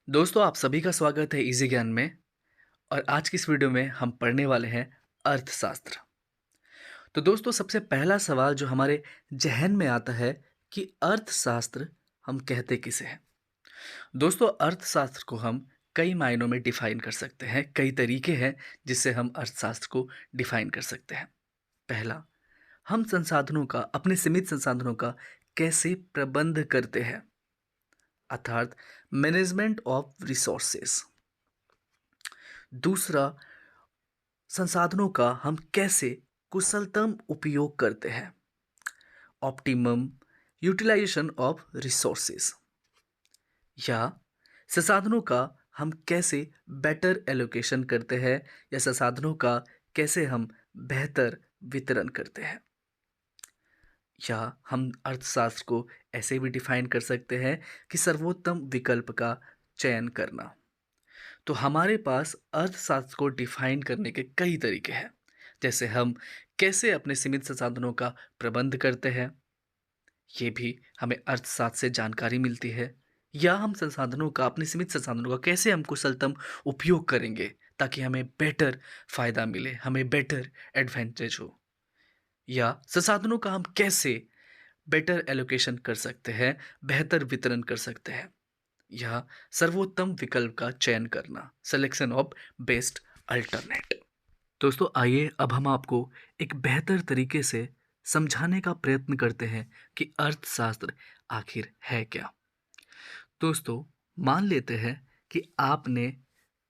दोस्तों आप सभी का स्वागत है इजी ज्ञान में। और आज की इस वीडियो में हम पढ़ने वाले हैं अर्थशास्त्र। तो दोस्तों सबसे पहला सवाल जो हमारे जहन में आता है कि अर्थशास्त्र हम कहते किसे हैं। दोस्तों अर्थशास्त्र को हम कई मायनों में डिफाइन कर सकते हैं। कई तरीके हैं जिससे हम अर्थशास्त्र को डिफाइन कर सकते हैं। पहला, हम संसाधनों का, अपने सीमित संसाधनों का कैसे प्रबंध करते हैं, अर्थात मैनेजमेंट ऑफ रिसोर्सेस। दूसरा, संसाधनों का हम कैसे कुशलतम उपयोग करते हैं, ऑप्टिमम यूटिलाइजेशन ऑफ रिसोर्सेज। या संसाधनों का हम कैसे बेटर एलोकेशन करते हैं, या संसाधनों का कैसे हम बेहतर वितरण करते हैं। या हम अर्थशास्त्र को ऐसे भी डिफाइन कर सकते हैं कि सर्वोत्तम विकल्प का चयन करना। तो हमारे पास अर्थशास्त्र को डिफाइन करने के कई तरीके हैं। जैसे हम कैसे अपने सीमित संसाधनों का प्रबंध करते हैं, ये भी हमें अर्थशास्त्र से जानकारी मिलती है। या हम संसाधनों का, अपने सीमित संसाधनों का कैसे हम कुशलतम उपयोग करेंगे ताकि हमें बेटर फायदा मिले, हमें बेटर एडवांटेज हो। या संसाधनों का हम कैसे बेटर एलोकेशन कर सकते हैं, बेहतर वितरण कर सकते हैं। या सर्वोत्तम विकल्प का चयन करना, सिलेक्शन ऑफ बेस्ट अल्टरनेट। दोस्तों आइए अब हम आपको एक बेहतर तरीके से समझाने का प्रयत्न करते हैं कि अर्थशास्त्र आखिर है क्या। दोस्तों मान लेते हैं कि आपने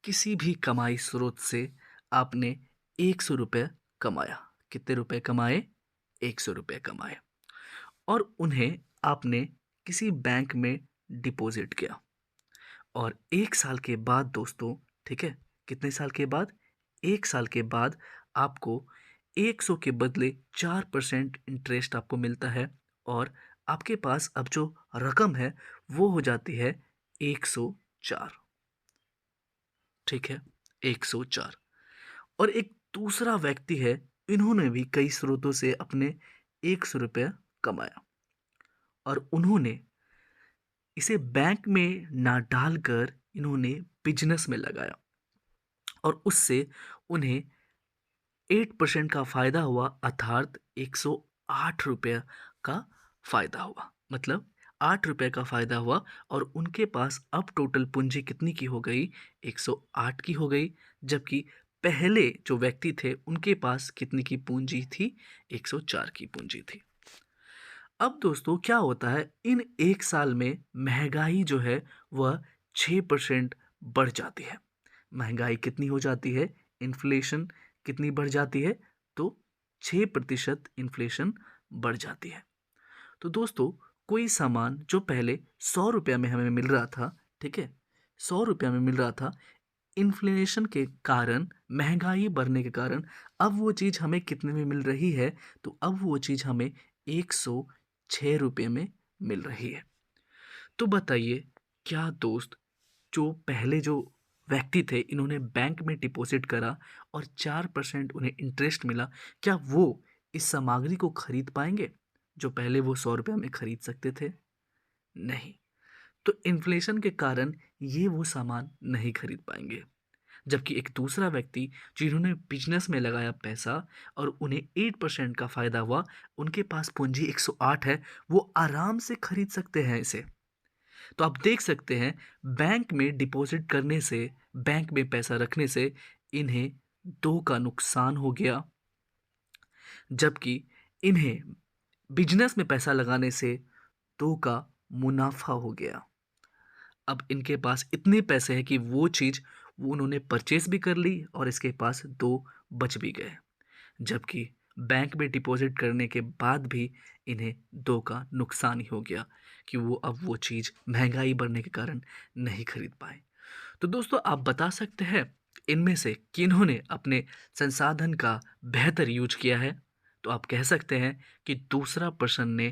किसी भी कमाई स्रोत से आपने 100 रुपये कमाया। कितने रुपए कमाए? 100 रुपये कमाए। और उन्हें आपने किसी बैंक में डिपॉजिट किया। और 1 साल के बाद दोस्तों, ठीक है, कितने साल के बाद? 1 साल के बाद आपको 100 के बदले 4% इंटरेस्ट आपको मिलता है। और आपके पास अब जो रकम है वो हो जाती है 104। ठीक है, 104। और एक दूसरा व्यक्ति है, इन्होंने भी कई स्रोतों से अपने 100 रुपये कमाया और उन्होंने इसे बैंक में ना डालकर इन्होंने बिजनेस में लगाया। और उससे उन्हें 8% का फायदा हुआ, अर्थात 108 रुपये का फायदा हुआ। मतलब 8 रुपये का फायदा हुआ और उनके पास अब टोटल पूंजी कितनी की हो गई? 108 की हो गई। जबकि पहले जो व्यक्ति थे उनके पास कितनी की पूंजी थी? 104 की पूंजी थी। अब दोस्तों क्या होता है, इन 1 साल में महंगाई जो है वह 6% बढ़ जाती है। महंगाई कितनी हो जाती है? इन्फ्लेशन कितनी बढ़ जाती है? तो 6% इन्फ्लेशन बढ़ जाती है। तो दोस्तों कोई सामान जो पहले 100 रुपये में हमें मिल रहा था, ठीक है, 100 रुपये में मिल रहा था, इन्फ्लेशन के कारण, महंगाई बढ़ने के कारण अब वो चीज़ हमें कितने में मिल रही है? तो अब वो चीज़ हमें 106 रुपये में मिल रही है। तो बताइए, क्या दोस्त, जो पहले जो व्यक्ति थे इन्होंने बैंक में डिपॉजिट करा और 4% उन्हें इंटरेस्ट मिला, क्या वो इस सामग्री को खरीद पाएंगे जो पहले वो 100 रुपये में खरीद सकते थे? नहीं। तो इन्फ्लेशन के कारण ये वो सामान नहीं खरीद पाएंगे। जबकि एक दूसरा व्यक्ति जिन्होंने बिजनेस में लगाया पैसा और उन्हें 8% का फायदा हुआ, उनके पास पूंजी 108 है, वो आराम से खरीद सकते हैं इसे। तो आप देख सकते हैं, बैंक में डिपॉजिट करने से, बैंक में पैसा रखने से इन्हें 2 का नुकसान हो गया, जबकि इन्हें बिजनेस में पैसा लगाने से 2 का मुनाफा हो गया। अब इनके पास इतने पैसे हैं कि वो चीज़ वो उन्होंने परचेस भी कर ली और इसके पास 2 बच भी गए। जबकि बैंक में डिपॉजिट करने के बाद भी इन्हें 2 का नुकसान ही हो गया कि वो अब वो चीज़ महंगाई बढ़ने के कारण नहीं खरीद पाए। तो दोस्तों आप बता सकते हैं इनमें से किन्होंने अपने संसाधन का बेहतर यूज किया है? तो आप कह सकते हैं कि दूसरा पर्सन ने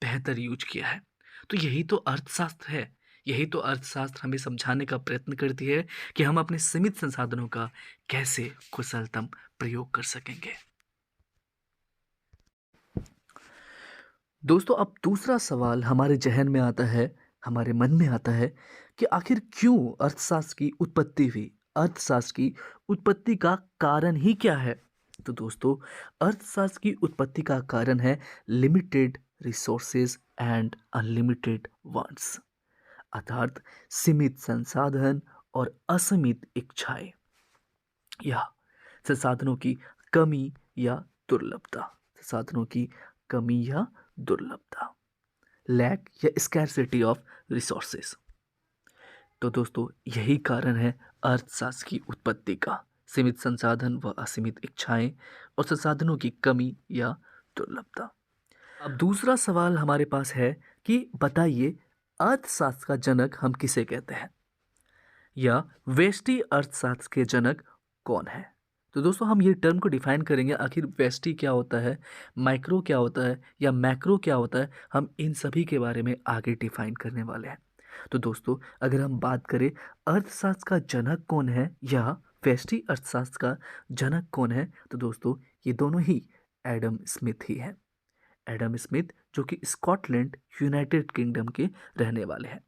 बेहतर यूज किया है। तो यही तो अर्थशास्त्र है। यही तो अर्थशास्त्र हमें समझाने का प्रयत्न करती है कि हम अपने सीमित संसाधनों का कैसे कुशलतम प्रयोग कर सकेंगे। दोस्तों अब दूसरा सवाल हमारे जहन में आता है, हमारे मन में आता है कि आखिर क्यों अर्थशास्त्र की उत्पत्ति हुई, अर्थशास्त्र की उत्पत्ति का कारण ही क्या है। तो दोस्तों, अर्थशास्त्र की उत्पत्ति का कारण है limited resources and unlimited wants, अर्थात सीमित संसाधन और असीमित इच्छाएं या संसाधनों की कमी या दुर्लभता, संसाधनों की कमी या दुर्लभता, लैक या स्कैरसिटी ऑफ रिसोर्सेज। तो दोस्तों, यही कारण है अर्थशास्त्र की उत्पत्ति का, सीमित संसाधन व असीमित इच्छाएं और संसाधनों की कमी या दुर्लभता। अब दूसरा सवाल हमारे पास है कि बताइए, अर्थशास्त्र का जनक हम किसे कहते हैं, या व्यष्टि अर्थशास्त्र के जनक कौन है। तो दोस्तों, हम ये टर्म को डिफाइन करेंगे, आखिर व्यष्टि क्या होता है, माइक्रो क्या होता है या मैक्रो क्या होता है, हम इन सभी के बारे में आगे डिफाइन करने वाले हैं। तो दोस्तों, अगर हम बात करें अर्थशास्त्र का जनक कौन है या व्यष्टि अर्थशास्त्र का जनक कौन है, तो दोस्तों ये दोनों ही एडम स्मिथ ही हैं। एडम स्मिथ, जो कि स्कॉटलैंड यूनाइटेड किंगडम के रहने वाले हैं।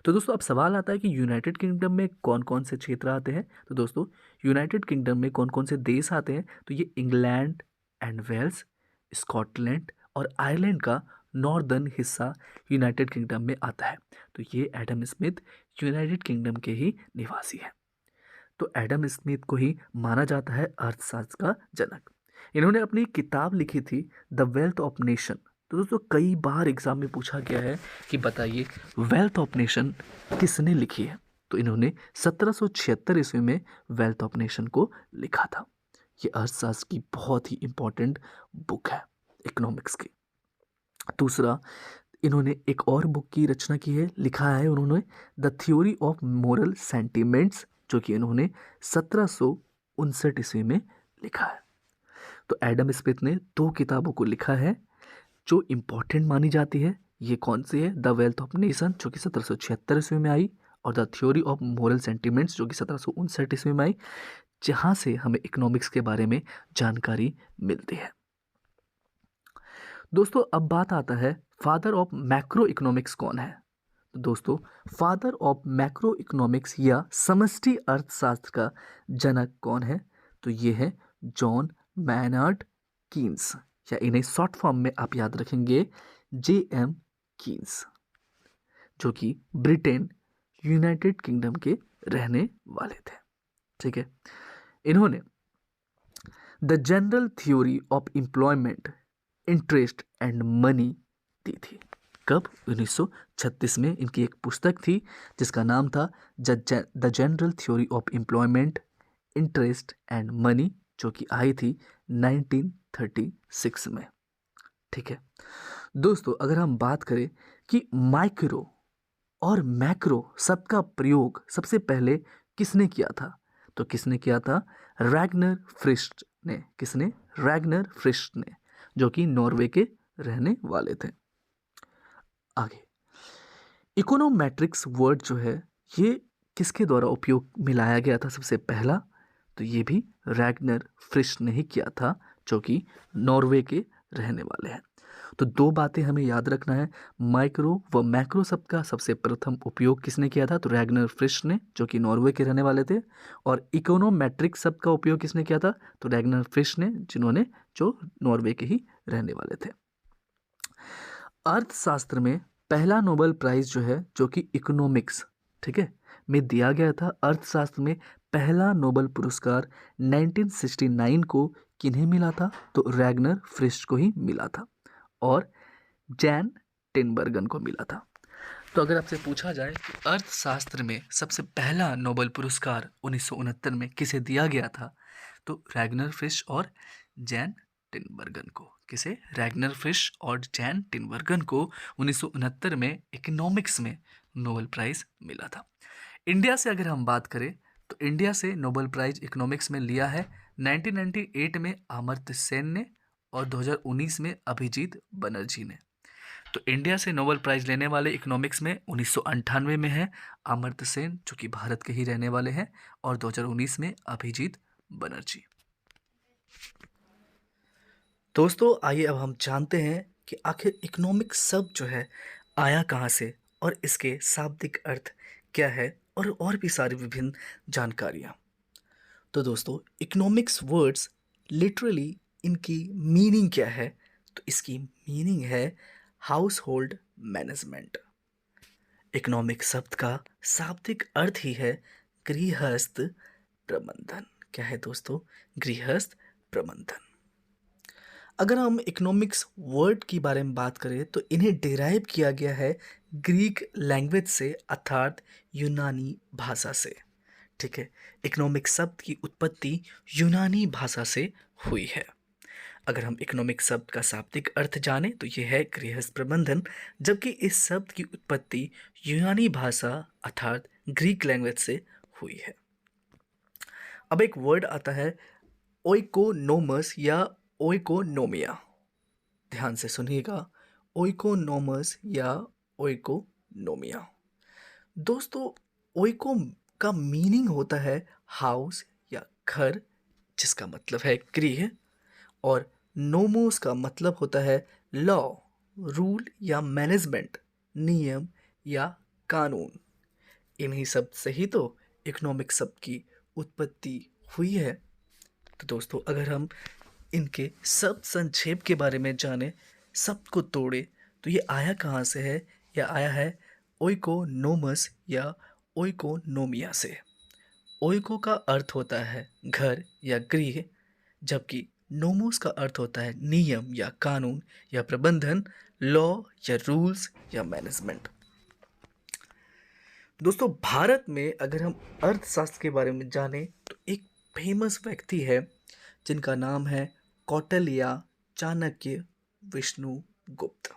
तो दोस्तों, अब सवाल आता है कि यूनाइटेड किंगडम में कौन कौन से क्षेत्र आते हैं। तो दोस्तों, यूनाइटेड किंगडम में कौन कौन से देश आते हैं, तो ये इंग्लैंड एंड वेल्स, स्कॉटलैंड और आयरलैंड का नॉर्दर्न हिस्सा यूनाइटेड किंगडम में आता है। तो ये एडम स्मिथ यूनाइटेड किंगडम के ही निवासी हैं। तो एडम स्मिथ को ही माना जाता है अर्थशास्त्र का जनक। इन्होंने अपनी किताब लिखी थी द वेल्थ ऑफ नेशन। तो दोस्तों, कई बार एग्जाम में पूछा गया है कि बताइए वेल्थ ऑफ नेशन किसने लिखी है। तो इन्होंने 1776 ईस्वी में वेल्थ ऑफ नेशन को लिखा था। ये अर्थशास्त्र की बहुत ही इंपॉर्टेंट बुक है, इकोनॉमिक्स की। दूसरा, इन्होंने एक और बुक की रचना की है, लिखा है उन्होंने the theory of moral sentiments, जो कि इन्होंने 1759 ईस्वी में लिखा है। तो एडम स्मिथ ने दो किताबों को लिखा है जो इम्पोर्टेंट मानी जाती है। ये कौन सी है, द वेल्थ ऑफ नेशन जो कि 1776 ईस्वी में आई, और the theory of moral sentiments जो कि 1759 ईस्वी में आई, जहाँ से हमें इकोनॉमिक्स के बारे में जानकारी मिलती है। दोस्तों, अब बात आता है फादर ऑफ मैक्रो इकोनॉमिक्स कौन है। तो दोस्तों, फादर ऑफ मैक्रो इकोनॉमिक्स या समष्टि अर्थशास्त्र का जनक कौन है, तो ये है जॉन मैनार्ड कीन्स, या इन्हें शॉर्ट फॉर्म में आप याद रखेंगे JM कीन्स, जो कि ब्रिटेन यूनाइटेड किंगडम के रहने वाले थे। ठीक है, इन्होंने the general theory of employment, interest and money दी थी। कब, 1936 में इनकी एक पुस्तक थी जिसका नाम था the general theory of employment, interest and money, जो कि आई थी 1936 में। ठीक है दोस्तों, अगर हम बात करें कि माइक्रो और मैक्रो शब्द का प्रयोग सबसे पहले किसने किया था, तो किसने किया था, रैगनर फ्रिस्ट ने। किसने, रैगनर फ्रिस्ट ने, जो कि नॉर्वे के रहने वाले थे। आगे, इकोनोमेट्रिक्स वर्ड जो है ये किसके द्वारा उपयोग में लाया गया था सबसे पहला, तो ये भी रैगनर फ्रिस्ट ने ही किया था, जो कि नॉर्वे के रहने वाले हैं। तो दो बातें हमें याद रखना है, माइक्रो व मैक्रो शब्द का सबसे प्रथम उपयोग किसने किया था, तो रैगनर फ्रिस्ट ने, जो कि नॉर्वे के रहने वाले थे। और इकोनोमेट्रिक शब्द का उपयोग किसने किया था, तो रैगनर फ्रिस्ट ने, जिन्होंने जो नॉर्वे के ही रहने वाले थे। अर्थशास्त्र में पहला नोबेल प्राइज जो है, जो कि इकोनॉमिक्स, ठीक है, में दिया गया था। अर्थशास्त्र में पहला नोबेल पुरस्कार 1969 को किन्हें मिला था, तो रैगनर फ्रिस्ट को ही मिला था और जैन टिनबर्गन को मिला था। तो अगर आपसे पूछा जाए कि अर्थशास्त्र में सबसे पहला नोबेल पुरस्कार 1969 में किसे दिया गया था, तो रैगनर फिश और जैन टिनबर्गन को। किसे, रैगनर फिश और जैन टिनबर्गन को 1969 में इकोनॉमिक्स में नोबेल प्राइज मिला था। इंडिया से अगर हम बात करें तो इंडिया से नोबेल प्राइज इकोनॉमिक्स में लिया है 1998 में अमर्त्य सेन ने और 2019 में अभिजीत बनर्जी ने। तो इंडिया से नोबेल प्राइज लेने वाले इकोनॉमिक्स में 1998 में है अमर्त्य सेन, जो कि भारत के ही रहने वाले हैं, और 2019 में अभिजीत बनर्जी। दोस्तों, आइए अब हम जानते हैं कि आखिर इकोनॉमिक्स शब्द जो है आया कहाँ से और इसके शाब्दिक अर्थ क्या है और भी सारी विभिन्न जानकारियाँ। तो दोस्तों, इकोनॉमिक्स वर्ड्स लिटरली इनकी मीनिंग क्या है? तो इसकी मीनिंग है हाउस होल्ड मैनेजमेंट। इकोनॉमिक शब्द का शाब्दिक अर्थ ही है गृहस्थ प्रबंधन। क्या है दोस्तों? गृहस्थ प्रबंधन। अगर हम इकोनॉमिक्स वर्ड के बारे में बात करें तो इन्हें डिराइव किया गया है ग्रीक लैंग्वेज से, अर्थात यूनानी भाषा से। ठीक है, इकोनॉमिक शब्द की उत्पत्ति यूनानी भाषा से हुई है। अगर हम इकोनॉमिक शब्द का शाब्दिक अर्थ जानें तो यह है गृहस्थ प्रबंधन, जबकि इस शब्द की उत्पत्ति यूनानी भाषा अर्थात ग्रीक लैंग्वेज से हुई है। अब एक वर्ड आता है ओइकोनोमस या ओइकोनोमिया। ध्यान से सुनिएगा, ओइकोनोमस या ओइकोनोमिया। दोस्तों, ओइको का मीनिंग होता है हाउस या घर, जिसका मतलब है गृह, और नोमोस का मतलब होता है लॉ, रूल या मैनेजमेंट, नियम या कानून। इन्हीं शब्द से ही तो इकोनॉमिक शब्द की उत्पत्ति हुई है। तो दोस्तों, अगर हम इनके शब्द संक्षेप के बारे में जाने, शब्द को तोड़े, तो ये आया कहाँ से है? यह आया है ओइकोनोमस या ओइकोनोमिया से। ओइको का अर्थ होता है घर या गृह, जबकि नोमोस का अर्थ होता है नियम या कानून या प्रबंधन, लॉ या रूल्स या मैनेजमेंट। दोस्तों, भारत में अगर हम अर्थशास्त्र के बारे में जानें तो एक फेमस व्यक्ति है जिनका नाम है कौटिल्य, चाणक्य, विष्णुगुप्त।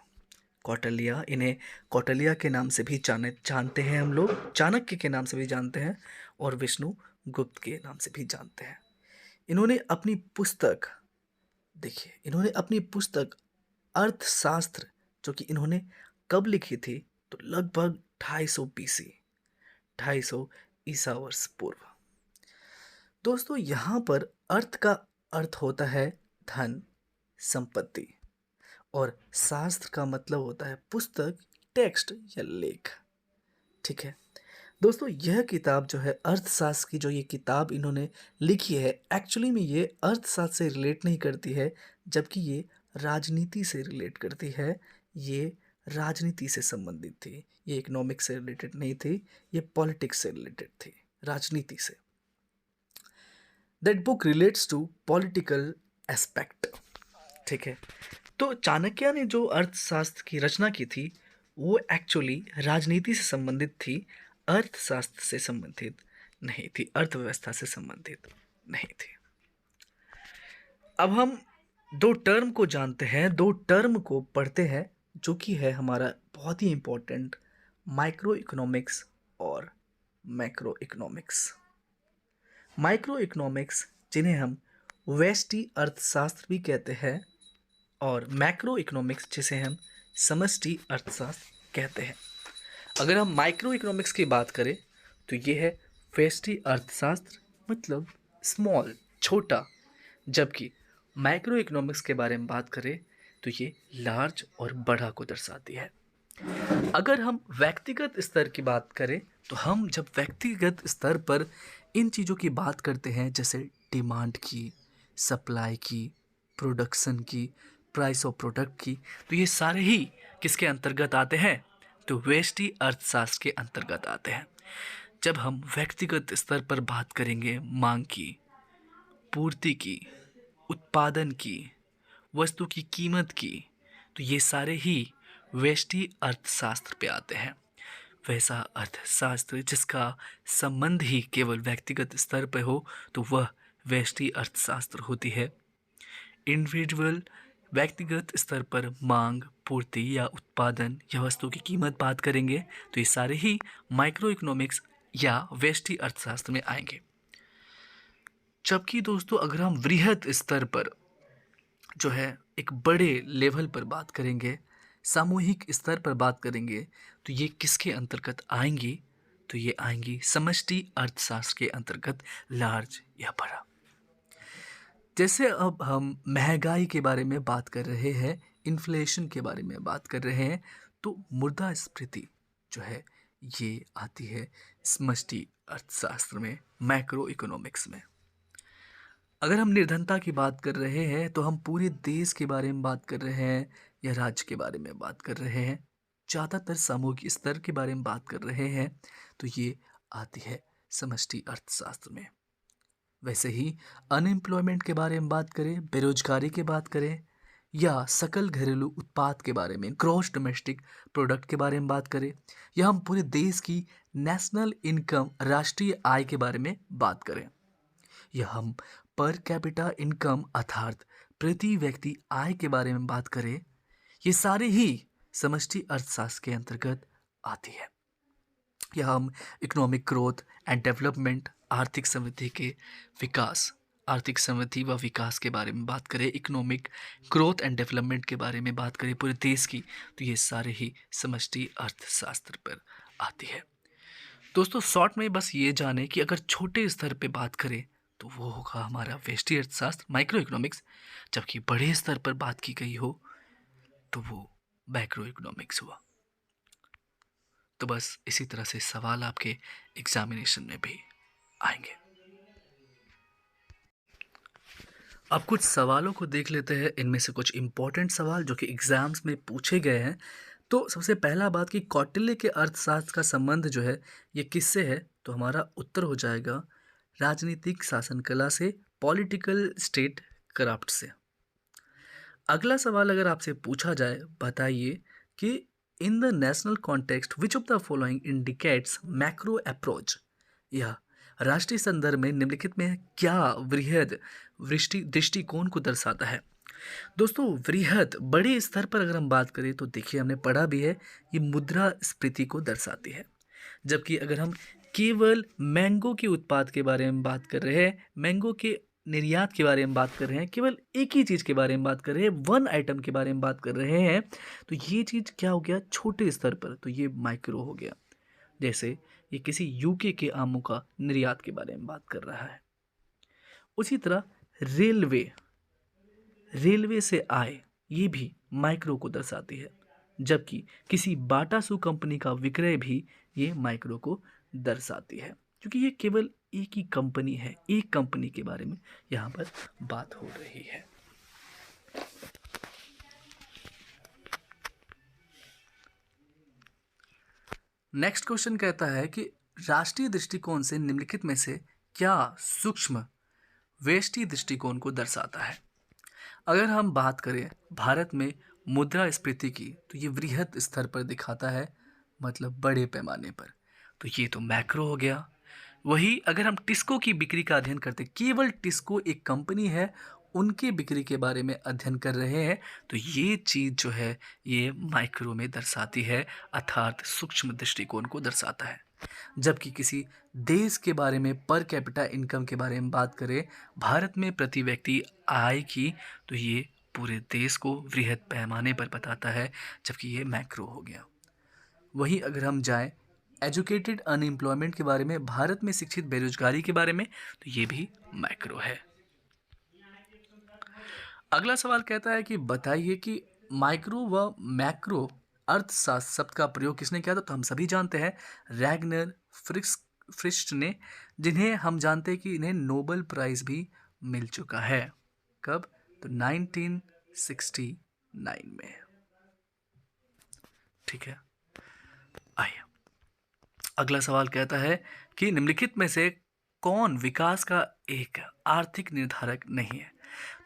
कौटिल्य, इन्हें कौटिल्य के नाम से भी जानते हैं हम लोग, चाणक्य के नाम से भी जानते हैं और विष्णुगुप्त के नाम से भी जानते हैं। इन्होंने अपनी पुस्तक, देखिए, इन्होंने अपनी पुस्तक अर्थशास्त्र, जो कि इन्होंने कब लिखी थी? तो लगभग 250 BC, 250 ईसा वर्ष पूर्व। दोस्तों, यहाँ पर अर्थ का अर्थ होता है धन, संपत्ति, और शास्त्र का मतलब होता है पुस्तक, टेक्स्ट या लेख। ठीक है दोस्तों, यह किताब जो है अर्थशास्त्र की, जो ये किताब इन्होंने लिखी है, एक्चुअली में ये अर्थशास्त्र से रिलेट नहीं करती है, जबकि ये राजनीति से रिलेट करती है। ये राजनीति से संबंधित थी, ये इकोनॉमिक्स से रिलेटेड नहीं थी, ये पॉलिटिक्स से रिलेटेड थी, राजनीति से। That book relates to political aspect. ठीक है, तो चाणक्य ने जो अर्थशास्त्र की रचना की थी वो एक्चुअली राजनीति से संबंधित थी, अर्थशास्त्र से संबंधित नहीं थी, अर्थव्यवस्था से संबंधित नहीं थी। अब हम दो टर्म को जानते हैं, दो टर्म को पढ़ते हैं, जो कि है हमारा बहुत ही इंपॉर्टेंट, माइक्रो इकोनॉमिक्स और मैक्रो इकोनॉमिक्स। माइक्रो इकोनॉमिक्स, जिन्हें हम व्यष्टि अर्थशास्त्र भी कहते हैं, और मैक्रो इकोनॉमिक्स, जिसे हम समष्टि अर्थशास्त्र कहते हैं। अगर हम माइक्रो इकोनॉमिक्स की बात करें तो ये है व्यष्टि अर्थशास्त्र, मतलब स्मॉल, छोटा, जबकि मैक्रो इकोनॉमिक्स के बारे में बात करें तो ये लार्ज और बड़ा को दर्शाती है। अगर हम व्यक्तिगत स्तर की बात करें तो हम जब व्यक्तिगत स्तर पर इन चीज़ों की बात करते हैं, जैसे डिमांड की, सप्लाई की, प्रोडक्शन की, प्राइस ऑफ प्रोडक्ट की, तो ये सारे ही किसके अंतर्गत आते हैं? तो व्यष्टि अर्थशास्त्र के अंतर्गत आते हैं। जब हम व्यक्तिगत स्तर पर बात करेंगे मांग की, पूर्ति की, उत्पादन की, वस्तु की कीमत की, तो ये सारे ही व्यष्टि अर्थशास्त्र पे आते हैं। वैसा अर्थशास्त्र जिसका संबंध ही केवल व्यक्तिगत स्तर पर हो तो वह व्यष्टि अर्थशास्त्र होती है। इंडिविजुअल, व्यक्तिगत स्तर पर मांग, पूर्ति या उत्पादन या वस्तु की कीमत बात करेंगे तो ये सारे ही माइक्रो इकोनॉमिक्स या व्यष्टि अर्थशास्त्र में आएंगे। जबकि दोस्तों, अगर हम वृहद स्तर पर जो है एक बड़े लेवल पर बात करेंगे, सामूहिक स्तर पर बात करेंगे, तो ये किसके अंतर्गत आएंगी? तो ये आएंगी समष्टि अर्थशास्त्र के अंतर्गत, लार्ज या बड़ा। जैसे अब हम महंगाई के बारे में बात कर रहे हैं, इन्फ्लेशन के बारे में बात कर रहे हैं, तो मुद्रास्फीति, जो है ये आती है समष्टि अर्थशास्त्र में, मैक्रो इकोनॉमिक्स में। अगर हम निर्धनता की बात कर रहे हैं तो हम पूरे देश के बारे में बात कर रहे हैं या राज्य के बारे में बात कर रहे हैं, ज़्यादातर सामूहिक स्तर के बारे में बात कर रहे हैं, तो ये आती है समष्टि अर्थशास्त्र में। वैसे ही अनएम्प्लॉयमेंट के बारे में बात करें, बेरोजगारी की बात करें या सकल घरेलू उत्पाद के बारे में, ग्रॉस डोमेस्टिक प्रोडक्ट के बारे में बात करें, या हम पूरे देश की नेशनल इनकम, राष्ट्रीय आय के बारे में बात करें, या हम पर कैपिटा इनकम अर्थात प्रति व्यक्ति आय के बारे में बात करें, ये सारे ही समष्टि अर्थशास्त्र के अंतर्गत आती है। या हम इकोनॉमिक ग्रोथ एंड डेवलपमेंट, आर्थिक समृद्धि के विकास, आर्थिक समृद्धि व विकास के बारे में बात करें, इकोनॉमिक ग्रोथ एंड डेवलपमेंट के बारे में बात करें पूरे देश की, तो ये सारे ही समष्टि अर्थशास्त्र पर आती है। दोस्तों शॉर्ट में बस ये जाने कि अगर छोटे स्तर पे बात करें तो वो होगा हमारा व्यष्टि अर्थशास्त्र, माइक्रो इकोनॉमिक्स, जबकि बड़े स्तर पर बात की गई हो तो वो मैक्रो इकोनॉमिक्स हुआ। तो बस इसी तरह से सवाल आपके एग्जामिनेशन में भी आएंगे। अब कुछ सवालों को देख लेते हैं, इनमें से कुछ इंपॉर्टेंट सवाल जो कि एग्जाम्स में पूछे गए हैं। तो सबसे पहला बात कि कौटिल्य के अर्थशास्त्र का संबंध जो है ये किससे है, तो हमारा उत्तर हो जाएगा राजनीतिक शासन कला से, पॉलिटिकल स्टेट क्राफ्ट से। अगला सवाल अगर आपसे पूछा जाए, बताइए कि in the national context which of the following indicates macro approach, या राष्ट्रीय संदर्भ में निम्नलिखित में क्या वृहद दृष्टिकोण को दर्शाता है। दोस्तों वृहद, बड़े स्तर पर अगर हम बात करें तो देखिए हमने पढ़ा भी है, ये मुद्रास्फीति को दर्शाती है। जबकि अगर हम केवल मैंगो के उत्पाद के बारे में बात कर रहे हैं, मैंगो के निर्यात के बारे में बात कर रहे हैं, केवल एक ही चीज़ के बारे में बात कर रहे हैं, वन आइटम के बारे में बात कर रहे हैं, तो ये चीज़ क्या हो गया, छोटे स्तर पर, तो ये माइक्रो हो गया। जैसे ये किसी यूके के आमों का निर्यात के बारे में बात कर रहा है। उसी तरह रेलवे, रेलवे से आय, ये भी माइक्रो को दर्शाती है। जबकि किसी बाटा सू कंपनी का विक्रय भी ये माइक्रो को दर्शाती है, क्योंकि ये केवल एक ही कंपनी है, एक कंपनी के बारे में यहाँ पर बात हो रही है। नेक्स्ट क्वेश्चन कहता है कि राष्ट्रीय दृष्टिकोण से निम्नलिखित में से क्या सूक्ष्म व्यष्टि दृष्टिकोण को दर्शाता है। अगर हम बात करें भारत में मुद्रास्फीति की, तो ये वृहद स्तर पर दिखाता है, मतलब बड़े पैमाने पर, तो ये तो मैक्रो हो गया। वही अगर हम टिस्को की बिक्री का अध्ययन करते, केवल टिस्को एक कंपनी है, उनके बिक्री के बारे में अध्ययन कर रहे हैं, तो ये चीज़ जो है ये माइक्रो में दर्शाती है, अर्थात सूक्ष्म दृष्टिकोण को दर्शाता है। जबकि किसी देश के बारे में, पर कैपिटा इनकम के बारे में बात करें, भारत में प्रति व्यक्ति आय की, तो ये पूरे देश को वृहद पैमाने पर बताता है, जबकि ये मैक्रो हो गया। वहीं अगर हम जाएं एजुकेटेड अनएम्प्लॉयमेंट के बारे में, भारत में शिक्षित बेरोजगारी के बारे में, तो ये भी मैक्रो है। अगला सवाल कहता है कि बताइए कि माइक्रो व मैक्रो अर्थशास्त्र शब्द का प्रयोग किसने किया था, तो हम सभी जानते हैं रैगनर फ्रिस्ट ने, जिन्हें हम जानते हैं कि इन्हें नोबेल प्राइज भी मिल चुका है। कब, तो 1969 में। ठीक है, आइए अगला सवाल कहता है कि निम्नलिखित में से कौन विकास का एक आर्थिक निर्धारक नहीं है।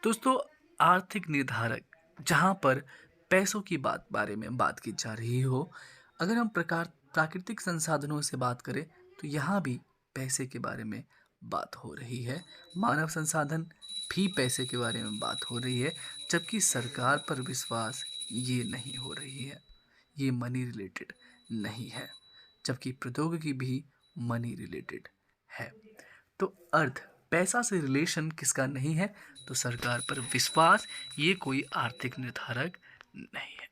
दोस्तों आर्थिक निर्धारक, जहाँ पर पैसों की बारे में बात की जा रही हो, अगर हम प्राकृतिक संसाधनों से बात करें तो यहाँ भी पैसे के बारे में बात हो रही है, मानव संसाधन भी पैसे के बारे में बात हो रही है, जबकि सरकार पर विश्वास ये नहीं हो रही है, ये मनी रिलेटेड नहीं है, जबकि प्रौद्योगिकी भी मनी रिलेटेड है। तो अर्थ, पैसा से रिलेशन किसका नहीं है, तो सरकार पर विश्वास, ये कोई आर्थिक निर्धारक नहीं है।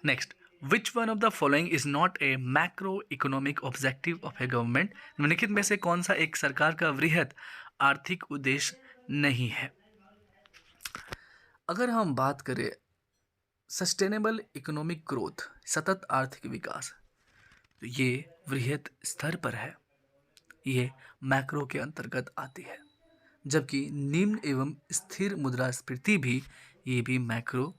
Next, which one of the following is not a macro economic objective of A government, निम्नलिखित में से कौन सा एक सरकार का वृहद आर्थिक उद्देश्य नहीं है। अगर हम बात करें सस्टेनेबल इकोनॉमिक ग्रोथ, सतत आर्थिक विकास, तो ये वृहद स्तर पर है, ये मैक्रो के अंतर्गत आती है। जबकि निम्न एवं स्थिर मुद्रास्फीति भी, ये भी मैक्रो।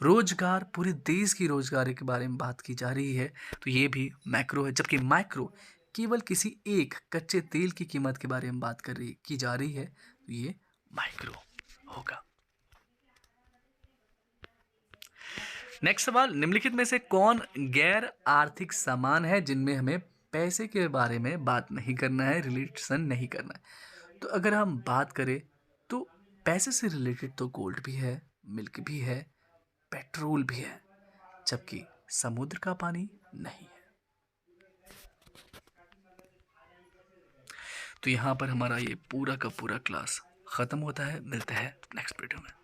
रोजगार, पूरे देश की रोजगार के बारे में बात की जा रही है, तो ये भी मैक्रो है। जबकि माइक्रो केवल किसी एक कच्चे तेल की कीमत के बारे में बात की जा रही है, तो ये माइक्रो होगा। नेक्स्ट सवाल, निम्नलिखित में से कौन गैर आर्थिक सामान है जिनमें हमें पैसे के बारे में बात नहीं करना है, रिलेशन नहीं करना है? तो अगर हम बात करें तो पैसे से रिलेटेड तो गोल्ड भी है, मिल्क भी है, पेट्रोल भी है, जबकि समुद्र का पानी नहीं है। तो यहाँ पर हमारा ये पूरा का पूरा क्लास खत्म होता है। मिलते हैं नेक्स्ट वीडियो में।